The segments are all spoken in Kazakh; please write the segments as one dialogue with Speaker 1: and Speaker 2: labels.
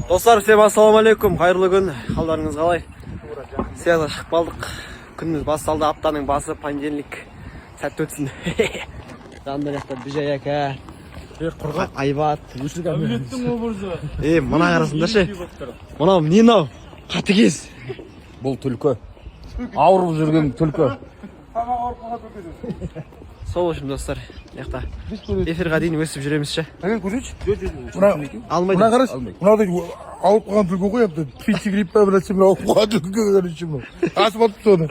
Speaker 1: Достар, всем ассалаумалейкум, қайырлы күн, қалдарыңыз қалай? Сияқты шығып қалдық. Күніміз басталды, аптаның басы, понедельник. Сәтті өтсін. Жандар яқта Дүжай әка, Айбат.
Speaker 2: Өлеттің обырзы.
Speaker 1: Мына қарасында ше. Мынау не нау? Қатыгез.
Speaker 2: Бұл түлкі. Ауырып жүрген түлкі.
Speaker 1: Сол үшін достар, яқта эфирға дейін өсіп жүреміз ше.
Speaker 3: Әген көрсетші?
Speaker 1: Алмайды.
Speaker 3: Мына қараш, мынадай алып қалған түлкі ғой, әпті. Птичий грипп па білетсем, алып қалған түлкі көрсетші мұны. Асып атып соны.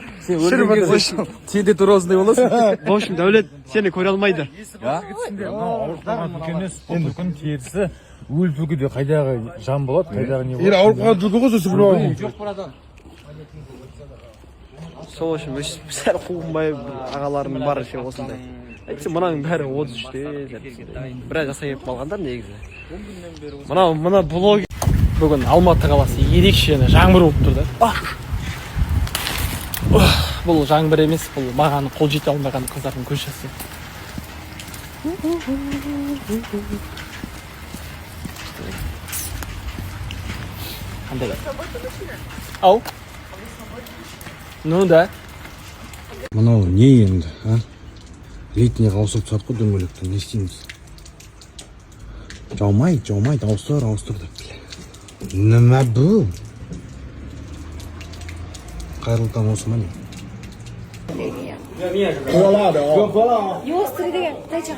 Speaker 1: Сен де тура осындай боласың. В общем, Дәулет сені көре алмайды.
Speaker 2: Ауырып қалған түлкі емес, бұл түлкінің терісі өл түлкіде қайдағы жан болады, қайдағы не болады.
Speaker 3: Алып қалған түлкі ғой, сосын біліп алып.
Speaker 2: Жоқ бұрадан.
Speaker 1: Сол үшін сәл қуғынбай ағаларының бары ше осындай. Әйтсе мұнаның бәрі 33-те. Біраз жасай кеп қалғандар негізі. Мына блог. Бүгін Алматы қаласы ерекше жаңбыр болып тұр да. Бұл жаңбыр емес, бұл маған қол жете алмаған қыздардың көшесі. Қандай? Ау? Ну да.
Speaker 3: Мынау не енді, а? Летнеге ауысып тұрады ғой дөңгелектен, не істейміз? Жаумайды, ауыстыр деп. Нема бұл? Қайырлы таң осы ма не?
Speaker 4: Yo'q, degan qancha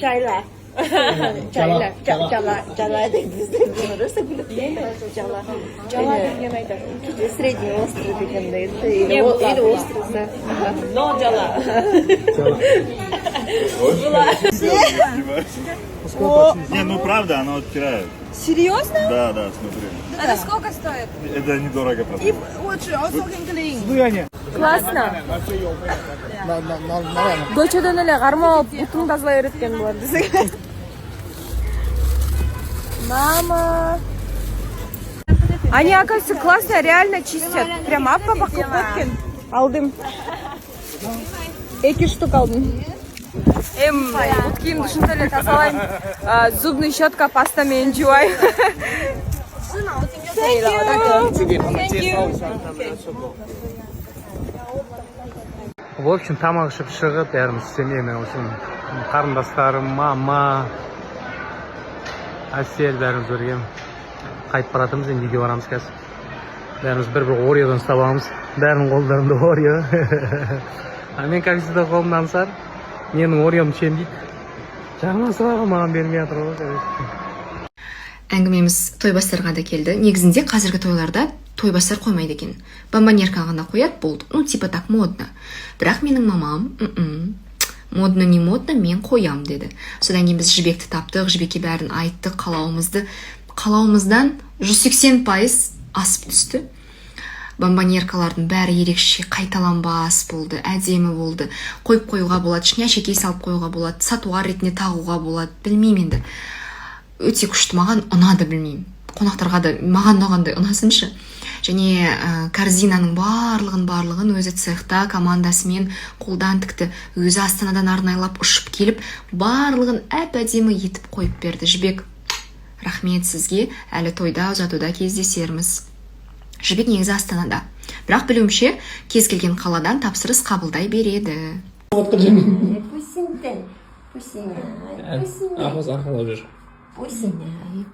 Speaker 4: Çaylar. Çaylar bizde burası bilmiyorum. Çaylar yemeğde. Средний острый дегенде. Или острый. Но жала.
Speaker 5: Не, ну правда, оно оттирает.
Speaker 4: Серьезно?
Speaker 5: Да, смотри.
Speaker 4: Это сколько стоит?
Speaker 5: Это недорого, правда.
Speaker 4: Классно. Көчөдөн эле кармап утун тазалай береткен булар десек. Мама. Они, оказывается, классно, реально чистят. Прям аппа покупки. Алдым. 2 штук алдым. Бұл киім душында эле тазалайм. Зубный щетка пастамен жуайм. Thank you.
Speaker 1: В общем, тамақ ішіп шығып, бәріміз семеймен осының қарындастарым, мама, Әсел бәріміз бірге қайтып баратымыз, енді үйге барамыз қазір. Бәріміз бір Ореодан ұстабамыз. Бәрінің қолдарында Орео. Мен как всегда қолымда аңсар. Менің Ореом ішем дейді. Жағынан сұрағы маған бермей жатыр ғой.
Speaker 6: Әңгімеміз тойбастарға да келді. Негізінде қазіргі тойларда тойбастар қоймайды екен. Бомбоньерка ғана қояды, болды. Ну, типа так модно. Бірақ менің мамам, модно не модно, мен қоям деді. Содан кейін біз Жібекті таптық, Жібекке бәрін айттық, қалауымыздан 180% асып түсті. Бомбоньеркалардың бәрі ерекше қайталанбас болды, әдемі болды. Қойып қоюға болады, ішіне әшекей салып қоюға болады, сатуар ретінде тағуға болады, білмеймін енді. Өте күшті, маған ұнады, білмеймін. Қонақтарға да маған ұнағандай ұнасыншы. Және корзинаның барлығын өзі цехта командасымен қолдан тікті, өзі Астанадан арнайлап ұшып келіп, барлығын әп-әдемі етіп қойып берді. Жібек, рахмет сізге, әлі тойда ұзатуда кездесерміз. Жібек негізі Астанада. Бірақ білуімше, кез келген қаладан тапсырыс қабылдай береді.
Speaker 1: Ахмаз арқалап жүр.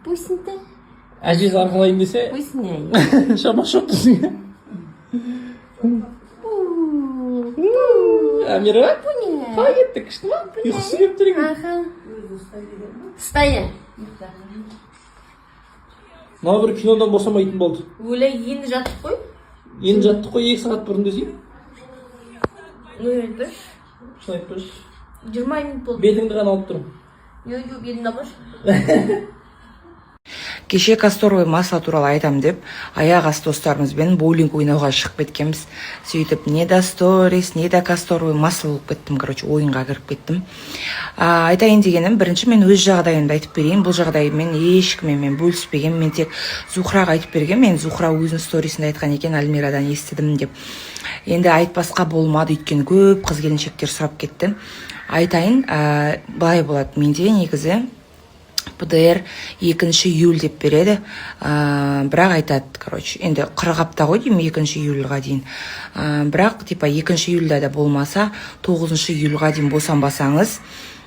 Speaker 4: Пусть
Speaker 1: Әжез арқалайын десе, шама шоқ түсің. Амира, қалай кеттік, күшті ма? Ұйқысы кеп тұр екен.
Speaker 4: Стоя.
Speaker 1: Мына бір кинодан босамайтын болды.
Speaker 4: Өле енді жаттық қой.
Speaker 1: Енді жаттық қой 2 сағат бұрын десей.
Speaker 4: Ну, енді.
Speaker 1: Шын айтып тұршы.
Speaker 4: 20 минут болды.
Speaker 1: Бетіңді ғана алып тұрмын.
Speaker 4: Жоқ, бетіңді алып.
Speaker 7: Кеше касторовый масло туралы айтам деп, аяқ асты достарымызбен боулинг ойнауға шығып кеткенбіз. Сөйтіп, не да сторис, не да касторовый масло болып кеттім, ойынға кіріп кеттім. Айтайын дегенім, бірінші мен өз жағдайымды айтып берейін. Бұл жағдаймен ешкіммен бөліспеген, мен тек Зухраға айтып берген. Мен Зухра өзінің сторисінде айтқан екен, Альмирадан естідім деп. Енді айтпасқа болмады, өйткені көп қыз келіншектер сұрап кетті. айтайын, былай болады, менде негізі ПДР 2 июль деп береді, бірақ айтады, короче, енді 40 апта ғой деймін 2 июльға дейін, бірақ типа 2 июльда да болмаса 9 июльға дейін босанбасаңыз,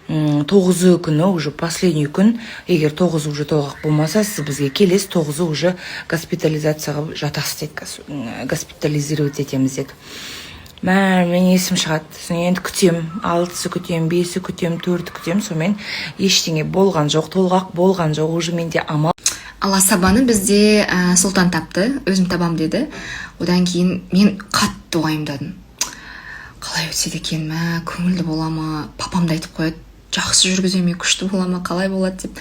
Speaker 7: 9 күні уже последний күн, егер 9 уже толық болмаса, сіз бізге келесіз, 9 уже госпитализацияға жатасыз деді, госпитализировать етеміз деді. Мен есім шығады, енді күтем, 6-сы күтем, 5-сы күтем, 4-ті күтем, сонымен ештеңе болған жоқ, толғақ болған жоқ, уже менде амал.
Speaker 6: Ал асабаны бізде Сұлтан тапты, өзім табам деді. Одан кейін мен қатты уайымдадым. Қалай өтсе екен, көңілді бола ма, папам да айтып қояды, жақсы жүргізе ме, күшті бола ма, қалай болады деп.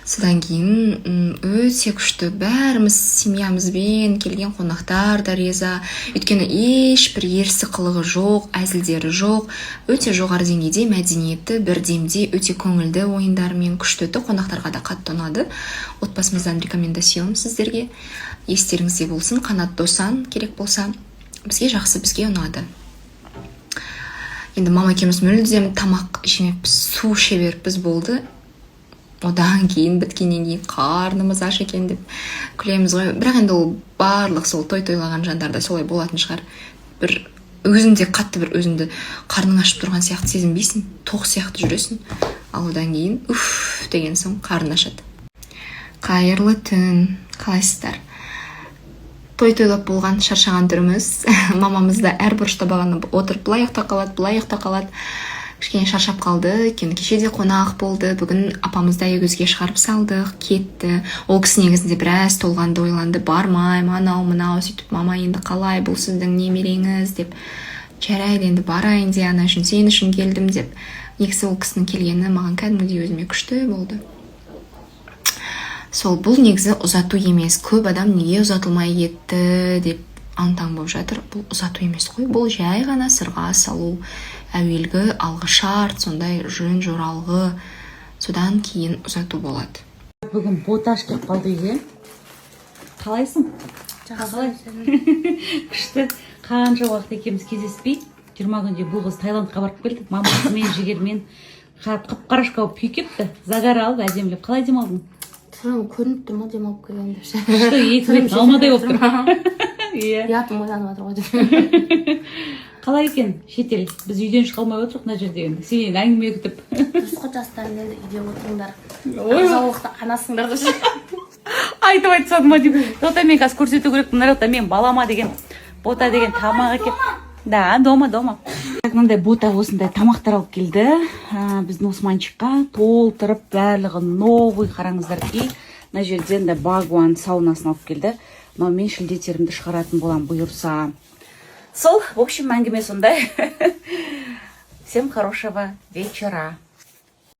Speaker 6: Содан кейін өте күшті, бәріміз семьямызбен келген қонақтар да риза, өйткені ешбір ерсі қылығы жоқ, әзілдері жоқ, өте жоғары деңгейде мәдениетті, бір демде өте көңілді ойындармен күшті өтті, қонақтарға да қатты ұнады. Отбасымыздан рекомендациям сіздерге, естеріңізде болсын, Қанат Досан керек болса, бізге жақсы, бізге ұнады. Енді мама екеуміз мүлдем тамақ жемеппіз, су іше беріппіз болды. Одан кейін біткеннен кейін қарнымыз аш екен деп күлеміз ғой. Бірақ енді ол барлық сол тойлаған жандарда солай болатын шығар. Бір өзіңде қатты бір өзіңді қарның ашып тұрған сияқты сезінбейсің, тоқ сияқты жүресің. Ал одан кейін уф деген соң қарның ашады. Қайырлы түн, қалайсыздар? Тойлап болған шаршаған түріміз. Мамамыз да әр бұрышта бағана отырып былай ұйықта қалады. Кішкене шаршап қалды, кеше де қонақ болды, бүгін апамызды аягөзге шығарып салдық, кетті. Ол кісі негізінде біраз толғанды, ойланды, бармаймын, анау мынау сөйтіп, мама енді қалай, бұл сіздің немереңіз деп, жарайды енді барайын де, ана үшін сен үшін келдім деп. Негізі ол кісінің келгені маған кәдімгідей өзіме күшті болды. Сол бұл негізі ұзату емес, көп адам неге ұзатылмай кетті деп антаң болып жатыр. Бұл ұзату емес қой, бұл жай ғана сырға салу, әуелгі алғы шарт, сондай жөн жоралғы, содан кейін ұзату болады.
Speaker 8: Бүгін боташ келіп қалды үйге. Қалайсың? Жақсы. Күшті. Қанша уақыт екеуміз кездеспей, 20 күнде бұл қыз Таиландқа барып келді. Мамасымен, жігермен қып-қарашқа болып күйкепті. Загар алып, әдемілеп. Қалай демалдың?
Speaker 9: Көрініп тұр ма демалып келгенде.
Speaker 8: Күшті, етімен алмадай болып тұр.
Speaker 9: Ұятым ойланып жатыр ғой.
Speaker 8: Қалай екен шетел? Біз үйден шыға алмай отырық мына жерде енді. Сенен әңгіме күтіп.
Speaker 9: Дұрысқа жастарың енді үйде отырыңдар. Ағзалықта қанасыңдар да.
Speaker 8: Айтып айтсадым ма деп. Жоқта мен қазір көрсету керек. Мына жақта мен балама деген, бота деген тамақ әкеп. Да, дома. Мынандай бота осындай тамақтар алып келді. Біздің Османчикқа толтырып барлығы новый, қараңыздар ки. Мына жерден де Багуан саунасын алып келді. Но мен шілде терімді шығаратын болам бұйырса. Сол, в общем, әңгіме сондай. Всем хорошего вечера.